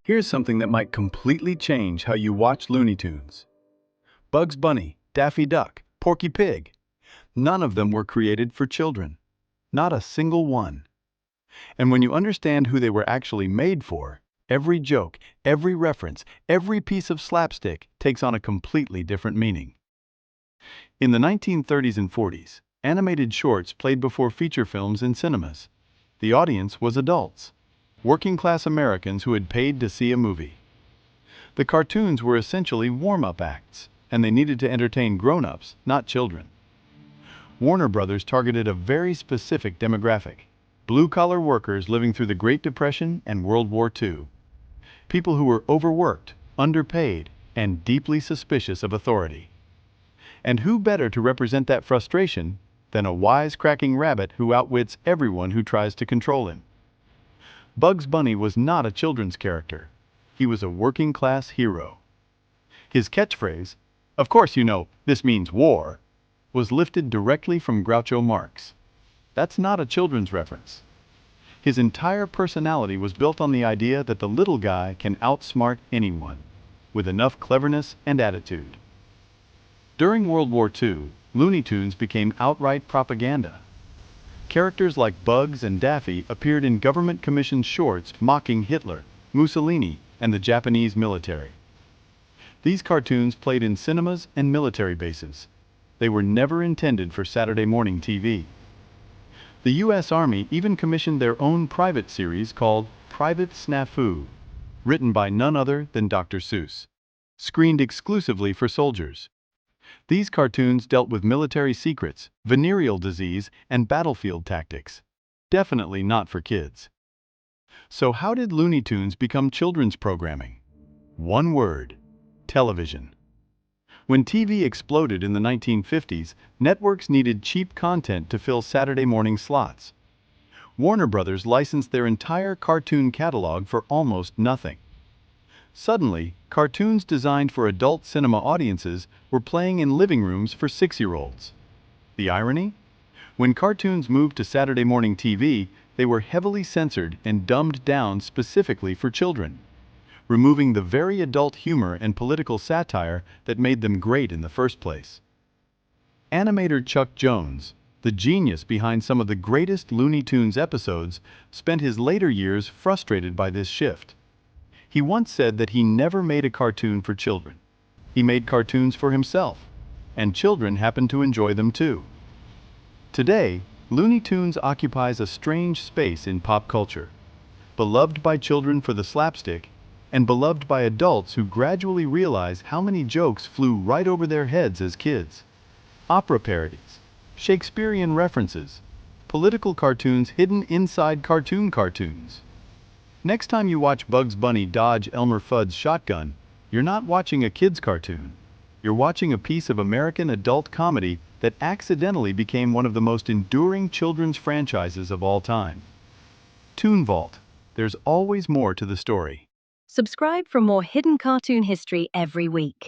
Here's something that might completely change how you watch Looney Tunes. Bugs Bunny, Daffy Duck, Porky Pig. None of them were created for children. Not a single one. And when you understand who they were actually made for, every joke, every reference, every piece of slapstick takes on a completely different meaning. In the 1930s and 40s, animated shorts played before feature films in cinemas. The audience was adults, working-class Americans who had paid to see a movie. The cartoons were essentially warm-up acts, and they needed to entertain grown-ups, not children. Warner Brothers targeted a very specific demographic: blue-collar workers living through the Great Depression and World War II. People who were overworked, underpaid, and deeply suspicious of authority. And who better to represent that frustration than a wisecracking rabbit who outwits everyone who tries to control him? Bugs Bunny was not a children's character. He was a working-class hero. His catchphrase, "Of course you know, this means war," was lifted directly from Groucho Marx. That's not a children's reference. His entire personality was built on the idea that the little guy can outsmart anyone, with enough cleverness and attitude. During World War II, Looney Tunes became outright propaganda. Characters like Bugs and Daffy appeared in government-commissioned shorts mocking Hitler, Mussolini, and the Japanese military. These cartoons played in cinemas and military bases. They were never intended for Saturday morning TV. The U.S. Army even commissioned their own private series called Private Snafu, written by none other than Dr. Seuss, screened exclusively for soldiers. These cartoons dealt with military secrets, venereal disease, and battlefield tactics. Definitely not for kids. So how did Looney Tunes become children's programming? One word: television. When TV exploded in the 1950s, networks needed cheap content to fill Saturday morning slots. Warner Brothers licensed their entire cartoon catalog for almost nothing. Suddenly, cartoons designed for adult cinema audiences were playing in living rooms for 6-year-olds. The irony? When cartoons moved to Saturday morning TV, they were heavily censored and dumbed down specifically for children, removing the very adult humor and political satire that made them great in the first place. Animator Chuck Jones, the genius behind some of the greatest Looney Tunes episodes, spent his later years frustrated by this shift. He once said that he never made a cartoon for children. He made cartoons for himself, and children happened to enjoy them too. Today, Looney Tunes occupies a strange space in pop culture, beloved by children for the slapstick, and beloved by adults who gradually realize how many jokes flew right over their heads as kids. Opera parodies, Shakespearean references, political cartoons hidden inside cartoons. Next time you watch Bugs Bunny dodge Elmer Fudd's shotgun, you're not watching a kid's cartoon. You're watching a piece of American adult comedy that accidentally became one of the most enduring children's franchises of all time. ToonVault. There's always more to the story. Subscribe for more hidden cartoon history every week.